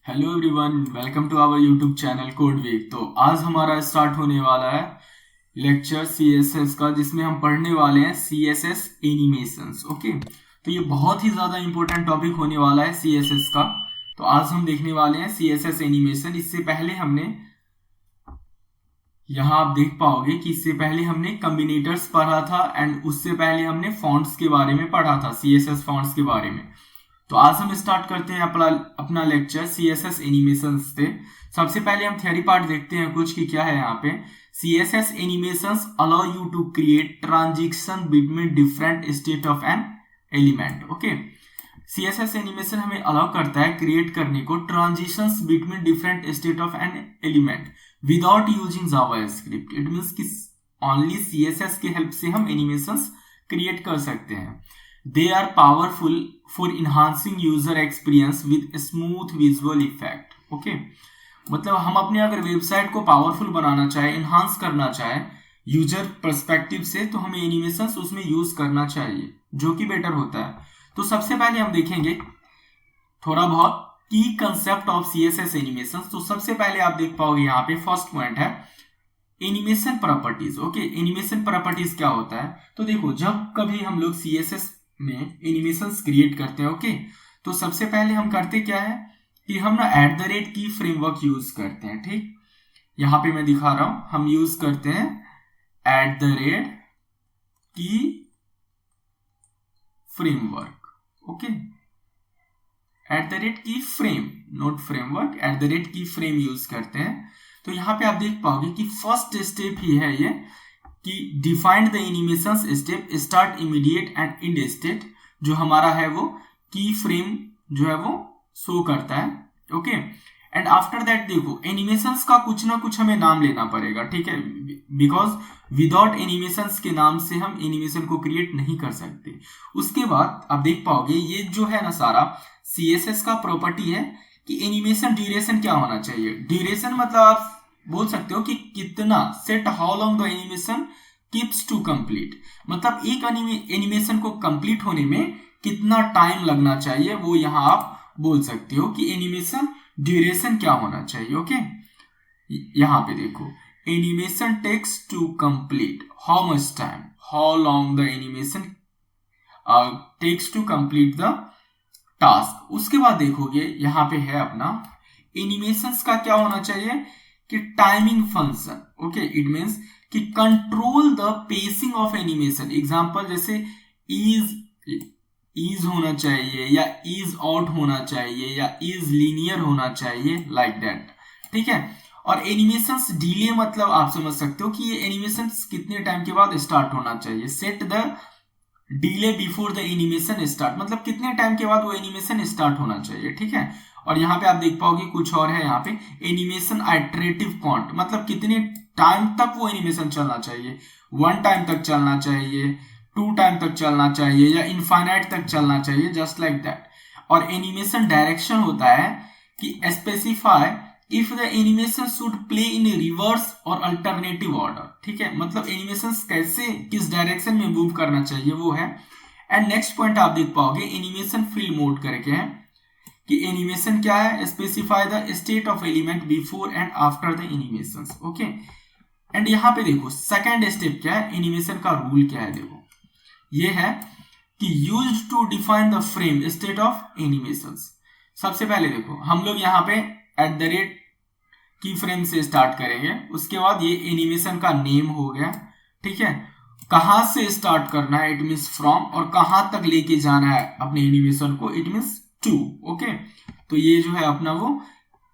Hello everyone, welcome to our YouTube channel code week. तो आज हमारा स्टार्ट होने वाला है लेक्चर सीएसएस का, जिसमें हम पढ़ने वाले हैं सीएसएस एनिमेशंस। ओके, तो ये बहुत ही ज़्यादा इंपॉर्टेंट टॉपिक होने वाला है सीएसएस का। तो आज हम देखने वाले हैं सीएसएस एनिमेशन। इससे पहले हमने यहाँ आप देख पाओगे कि इससे पहले हमने कम्बिनेटर्स पढ़ा था एंड उससे पहले हमने फॉन्ट्स के बारे में पढ़ा था, सीएसएस फॉन्ट्स के बारे में। तो आज हम स्टार्ट करते हैं अपना लेक्चर सीएसएस एनिमेशन से। सबसे पहले हम थ्योरी पार्ट देखते हैं कुछ कि क्या है यहाँ पे। CSS animations allow you to create transition between different state of an element. Okay, CSS animation हमें अलाउ करता है क्रिएट करने को transitions between different state of an element without using JavaScript. It means कि ओनली सीएसएस की help से हम animations create कर सकते हैं। They are powerful for enhancing user experience with smooth visual effect. Okay, मतलब हम अपने अगर वेबसाइट को पावरफुल बनाना चाहे, इन्हांस करना चाहे यूजर पर्सपेक्टिव से, तो हमें एनिमेशंस उसमें यूज करना चाहिए, जो कि बेटर होता है। तो सबसे पहले हम देखेंगे थोड़ा बहुत की कंसेप्ट ऑफ सीएसएस एनिमेशन। तो सबसे पहले आप देख पाओगे यहाँ पे फर्स्ट पॉइंट है animation properties. Okay, animation properties क्या होता है? तो देखो, जब कभी हम लोग सीएसएस में एनिमेशंस क्रिएट करते हैं, ओके, तो सबसे पहले हम करते क्या है कि हम ना @ की फ्रेमवर्क यूज करते हैं। ठीक, यहां पे मैं दिखा रहा हूं, हम यूज करते हैं @ की फ्रेमवर्क। ओके, @ की फ्रेम, नोट फ्रेमवर्क, @ की फ्रेम यूज करते हैं। तो यहां पे आप देख पाओगे कि फर्स्ट स्टेप ही है ये कि defined the animations step start immediate and and state. जो हमारा है वो की फ्रेम जो है वो शो करता है। ओके, एंड आफ्टर दैट देखो एनिमेशंस का कुछ ना कुछ हमें नाम लेना पड़ेगा। ठीक है, बिकॉज विदाउट एनिमेशंस के नाम से हम एनिमेशन को क्रिएट नहीं कर सकते। उसके बाद आप देख पाओगे ये जो है ना सारा सीएसएस का प्रॉपर्टी है कि एनिमेशन ड्यूरेशन क्या होना चाहिए। ड्यूरेशन मतलब आप बोल सकते हो कि कितना, set how long the animation keeps to complete, मतलब एक एनिमेशन को कंप्लीट होने में कितना टाइम लगना चाहिए, वो यहां आप बोल सकते हो कि एनिमेशन ड्यूरेशन क्या होना चाहिए। ओके, यहां पे देखो animation takes to complete how much time, how long the animation takes to complete the task. उसके बाद देखोगे यहां पे है अपना एनिमेशंस का क्या होना चाहिए कि timing function. Okay, it means कि control the pacing of animation. Example जैसे इज होना चाहिए या इज आउट होना चाहिए या इज लीनियर होना चाहिए, लाइक दैट। ठीक है, और एनिमेशंस डिले मतलब आप समझ सकते हो कि ये एनिमेशंस कितने टाइम के बाद स्टार्ट होना चाहिए। Set the delay before the animation start, मतलब कितने टाइम के बाद वो एनिमेशन स्टार्ट होना चाहिए। ठीक है, और यहाँ पे आप देख पाओगे कुछ और है यहाँ पे एनिमेशन आइटरेटिव काउंट, मतलब कितने टाइम तक वो एनिमेशन चलना चाहिए। 1 टाइम तक चलना चाहिए, 2 टाइम तक चलना चाहिए या इनफाइनाइट तक चलना चाहिए, जस्ट लाइक दैट। और एनिमेशन डायरेक्शन होता है कि specify if the animation should play in reverse और अल्टरनेटिव ऑर्डर। ठीक है, मतलब एनिमेशन कैसे किस डायरेक्शन में मूव करना चाहिए वो है। एंड नेक्स्ट पॉइंट आप देख पाओगे एनिमेशन फिल मोड करके है कि एनिमेशन क्या है, specify the state of element before and after the animation. Okay, and यहां पे देखो सेकंड स्टेप क्या है, एनिमेशन का रूल क्या है। देखो ये है कि used to define the frame state of animation. सबसे पहले देखो हम लोग यहाँ पे @ की फ्रेम से स्टार्ट करेंगे। उसके बाद ये एनिमेशन का नेम हो गया। ठीक है, कहां से स्टार्ट करना है, इट मींस फ्रॉम, और कहां तक लेके जाना है अपने एनिमेशन को, इट मींस टू। ओके, तो ये जो है अपना वो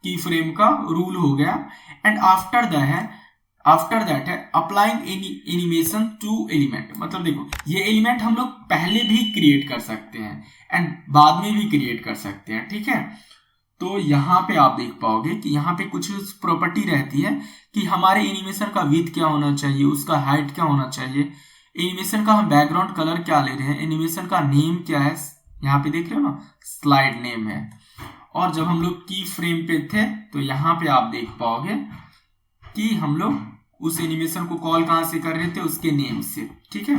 की फ्रेम का रूल हो गया। एंड आफ्टर दैट है अप्लाइंग एनिमेशन टू एलिमेंट, मतलब देखो ये एलिमेंट हम लोग पहले भी क्रिएट कर सकते हैं एंड बाद में भी क्रिएट कर सकते हैं। ठीक है, तो यहां पे आप देख पाओगे कि यहां पे कुछ प्रॉपर्टी रहती है कि हमारे एनिमेशन का विड्थ क्या होना चाहिए, उसका हाइट क्या होना चाहिए, एनिमेशन का हम बैकग्राउंड कलर क्या ले रहे हैं, एनिमेशन का नेम क्या है, यहाँ पे देख रहे हो ना स्लाइड नेम है। और जब हम लोग की फ्रेम पे थे तो यहाँ पे आप देख पाओगे कि हम लोग उस एनिमेशन को कॉल कहां से कर रहे थे, उसके नेम से। ठीक है,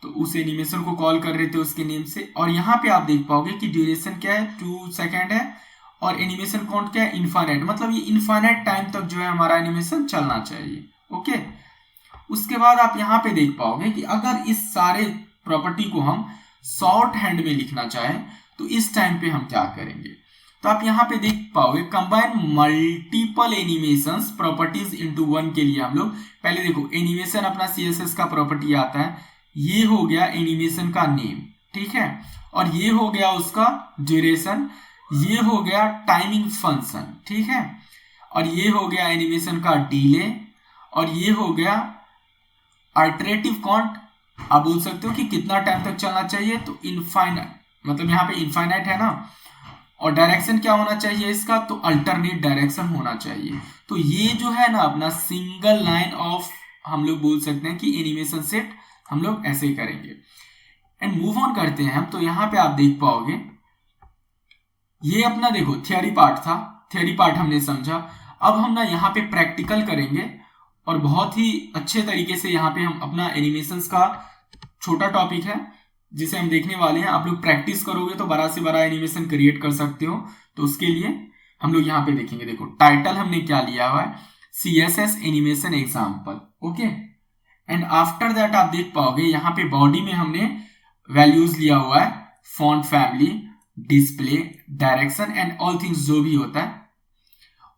तो उस एनिमेशन को कॉल कर रहे थे उसके नेम से। और यहाँ पे आप देख पाओगे कि ड्यूरेशन क्या है, 2 सेकेंड है, और एनिमेशन काउंट क्या है, इनफाइनाइट, मतलब ये इनफाइनाइट टाइम तक जो है हमारा एनिमेशन चलना चाहिए। ओके, उसके बाद आप यहाँ पे देख पाओगे कि अगर इस सारे प्रॉपर्टी को हम शॉर्ट हैंड में लिखना चाहें तो इस टाइम पे हम क्या करेंगे। तो आप यहाँ पे देख पाओगे combine multiple animations properties into one के लिए हम लोग पहले देखो एनिमेशन अपना CSS का प्रॉपर्टी आता है, ये हो गया एनिमेशन का नेम, ठीक है, और ये हो गया उसका ड्यूरेशन, ये हो गया टाइमिंग फंक्शन, ठीक है, और ये हो गया एनिमेशन का डिले, और ये हो गया अल्टरनेटिव काउंट। आप बोल सकते हो कि कितना टाइम तक चलना चाहिए, तो इनफाइनाइट, मतलब यहाँ पे इनफाइनाइट है ना, और डायरेक्शन क्या होना चाहिए इसका, तो अल्टरनेट डायरेक्शन होना चाहिए। तो ये जो है ना अपना सिंगल लाइन ऑफ, हम लोग बोल सकते हैं कि एनिमेशन सेट हम लोग ऐसे ही करेंगे। एंड मूव ऑन करते हैं हम। तो यहाँ पे आप देख पाओगे ये अपना देखो थियोरी पार्ट था, थियोरी पार्ट हमने समझा। अब हम ना यहाँ पे प्रैक्टिकल करेंगे और बहुत ही अच्छे तरीके से यहाँ पे हम अपना एनिमेशंस का छोटा टॉपिक है जिसे हम देखने वाले हैं। आप लोग प्रैक्टिस करोगे तो बड़ा से बड़ा एनिमेशन क्रिएट कर सकते हो। तो उसके लिए हम लोग यहाँ पे देखेंगे, देखो टाइटल हमने क्या लिया हुआ है, CSS animation example. Okay, and after that आप देख पाओगे यहाँ पे बॉडी में हमने वैल्यूज लिया हुआ है, font family, display, direction and all things जो भी होता है।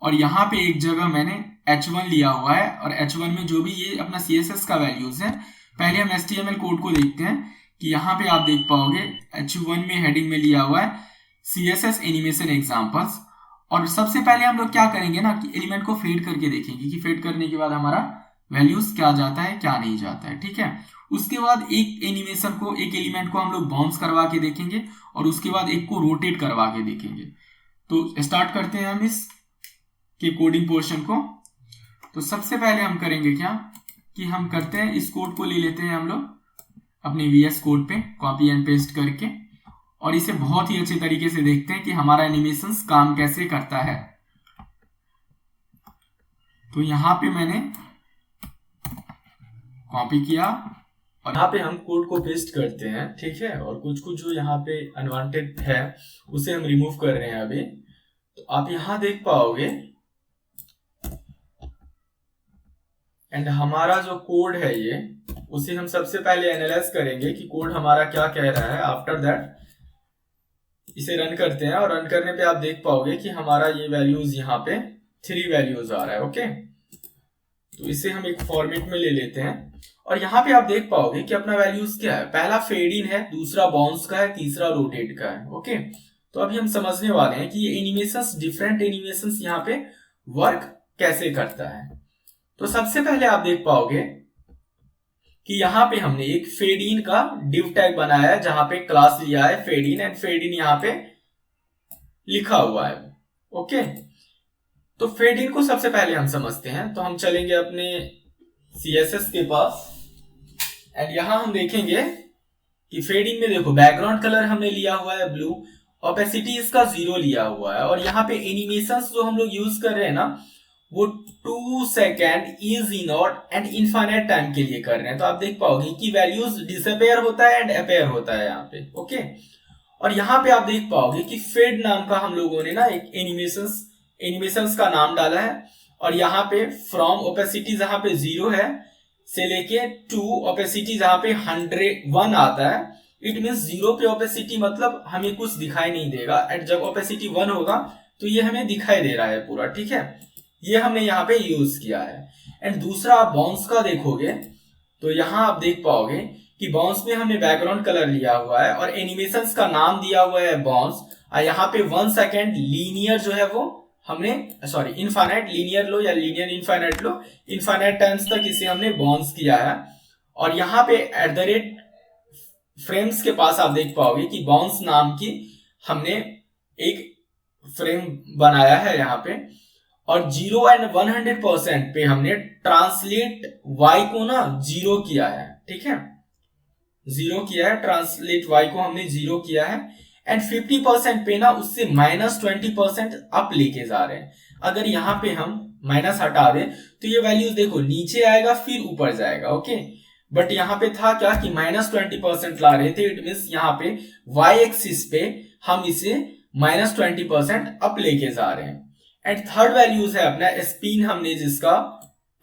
और यहाँ पे एक जगह मैंने H1 लिया हुआ है, और H1 में जो भी ये अपना CSS का वैल्यूज है। पहले हम HTML कोड को देखते हैं कि यहाँ पे आप देख पाओगे H1 में हेडिंग में लिया हुआ है CSS एनिमेशन एग्जाम्पल्स। और सबसे पहले हम लोग क्या करेंगे ना कि एलिमेंट को फेड करके देखेंगे कि फेड करने के बाद हमारा वैल्यूज क्या जाता है क्या नहीं जाता है, ठीक है। उसके बाद एक एनिमेशन को, एक एलिमेंट को हम लोग बाउंस करवा के देखेंगे, और उसके बाद एक को रोटेट करवा के देखेंगे। तो स्टार्ट करते हैं हम इस के कोडिंग पोर्शन को। तो सबसे पहले हम करेंगे क्या कि हम करते हैं इस कोड को ले लेते हैं हम लोग अपने VS कोड पे कॉपी एंड पेस्ट करके, और इसे बहुत ही अच्छे तरीके से देखते हैं कि हमारा एनिमेशंस काम कैसे करता है। तो यहाँ पे मैंने कॉपी किया और यहाँ पे हम कोड को पेस्ट करते हैं, ठीक है, और कुछ कुछ जो यहाँ पे अनवांटेड है उसे हम रिमूव कर रहे हैं अभी। तो आप यहाँ देख पाओगे एंड हमारा जो कोड है ये, उसे हम सबसे पहले एनालाइज करेंगे कि कोड हमारा क्या कह रहा है। आफ्टर दैट इसे रन करते हैं, और रन करने पे आप देख पाओगे कि हमारा ये वैल्यूज यहाँ पे 3 वैल्यूज आ रहा है। ओके, तो इसे हम एक फॉर्मेट में ले लेते हैं, और यहाँ पे आप देख पाओगे कि अपना वैल्यूज क्या है, पहला फेड इन है, दूसरा बाउंस का है, तीसरा रोटेट का है। ओके, तो अभी हम समझने वाले हैं कि ये एनिमेशंस, डिफरेंट एनिमेशंस यहाँ पे वर्क कैसे करता है। तो सबसे पहले आप देख पाओगे कि यहाँ पे हमने एक फेड इन का डिव टैग बनाया है, जहां पे क्लास लिया है fade in, and fade in यहाँ पे लिखा हुआ है। ओके, तो फेड इन को सबसे पहले हम समझते हैं। तो हम चलेंगे अपने CSS के पास, एंड यहां हम देखेंगे कि फेड इन में देखो बैकग्राउंड कलर हमने लिया हुआ है ब्लू, ओपेसिटी इसका 0 लिया हुआ है, और यहाँ पे एनिमेशंस जो हम लोग यूज कर रहे हैं ना वो 2 second, easy not and infinite time के लिए कर रहे हैं। तो आप देख पाओगे कि वैल्यूज डिसअपेयर होता है एंड अपेयर होता है यहाँ पे। ओके, और यहाँ पे आप देख पाओगे कि फेड नाम का हम लोगों ने ना एक एनिमेशंस का नाम डाला है, और यहाँ पे फ्रॉम ओपेसिटी जहां पे 0 है से लेके 2 ओपेसिटी जहां पे 101 आता है। इट मींस 0 पे ओपेसिटी मतलब हमें कुछ दिखाई नहीं देगा, एंड जब ओपेसिटी 1 होगा तो ये हमें दिखाई दे रहा है पूरा, ठीक है। ये हमने यहाँ पे यूज किया है। एंड दूसरा आप बाउंस का देखोगे तो यहाँ आप देख पाओगे कि बाउंस में हमने बैकग्राउंड कलर लिया हुआ है, और एनिमेशंस का नाम दिया हुआ है बाउंस, और यहाँ पे 1 सेकेंड लीनियर जो है वो हमने, सॉरी इनफाइनाइट लीनियर लो या लीनियर इनफाइनाइट लो, इनफाइनाइट टाइम्स तक इसे हमने बाउंस किया है। और यहाँ पे @ फ्रेम्स के पास आप देख पाओगे कि बाउंस नाम की हमने एक फ्रेम बनाया है यहाँ पे, और 0 एंड 100% पे हमने ट्रांसलेट y को ना 0 किया है, ठीक है, 0 किया है, ट्रांसलेट y को हमने 0 किया है, एंड 50% पे ना उससे -20% अप लेके जा रहे हैं। अगर यहाँ पे हम माइनस हटा दें तो ये वैल्यूज देखो नीचे आएगा फिर ऊपर जाएगा। ओके, बट यहाँ पे था क्या कि -20% ला रहे थे, इट मीन्स यहाँ पे वाई एक्सिस पे हम इसे -20% अप लेके जा रहे हैं। एंड थर्ड वैल्यूज है अपना स्पिन, हमने जिसका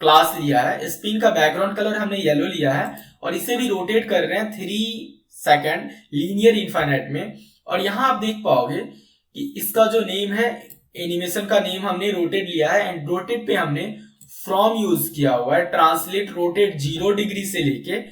क्लास लिया है, स्पिन का बैकग्राउंड कलर हमने येलो लिया है और इसे भी रोटेट कर रहे हैं 3 सेकेंड लीनियर इनफाइनाइट में। और यहां आप देख पाओगे कि इसका जो नेम है, एनिमेशन का नेम हमने रोटेट लिया है एंड रोटेट पे हमने फ्रॉम यूज किया हुआ है, ट्रांसलेट रोटेट 0 डिग्री से लेके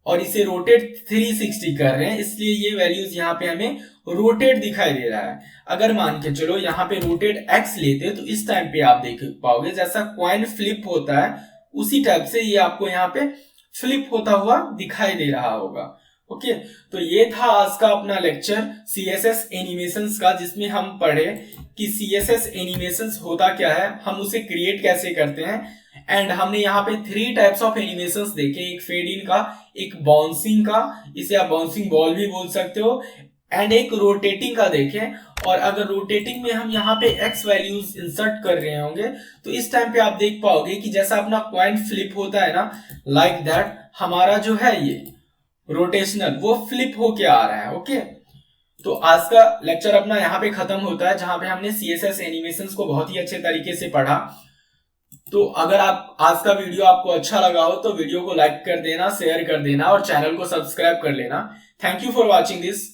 और इसे रोटेट 360 कर रहे हैं, इसलिए ये वैल्यूज यहाँ पे हमें रोटेट दिखाई दे रहा है। अगर मान के चलो यहाँ पे रोटेट x लेते तो इस टाइम पे आप देख पाओगे जैसा कॉइन फ्लिप होता है उसी टाइप से ये आपको यहाँ पे फ्लिप होता हुआ दिखाई दे रहा होगा। ओके, तो ये था आज का अपना लेक्चर CSS एनिमेशंस का, जिसमें हम पढ़े कि CSS एनिमेशंस होता क्या है, हम उसे क्रिएट कैसे करते हैं। एंड हमने यहाँ पे 3 टाइप्स ऑफ एनिमेशंस देखे, एक फेड इन का, एक बाउंसिंग का, इसे आप बाउंसिंग बॉल भी बोल सकते हो, एंड एक रोटेटिंग का देखें। और अगर रोटेटिंग में हम यहाँ पे x वैल्यूज इंसर्ट कर रहे होंगे तो इस टाइम पे आप देख पाओगे कि जैसा अपना कॉइन फ्लिप होता है ना, लाइक दैट हमारा जो है ये रोटेशनल वो फ्लिप होके आ रहा है। ओके, तो आज का लेक्चर अपना यहाँ पे खत्म होता है, जहां पे हमने CSS एनिमेशंस को बहुत ही अच्छे तरीके से पढ़ा। तो अगर आप आज का वीडियो आपको अच्छा लगा हो तो वीडियो को लाइक कर देना, शेयर कर देना और चैनल को सब्सक्राइब कर लेना। Thank you for watching this.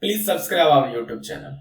Please subscribe our YouTube channel.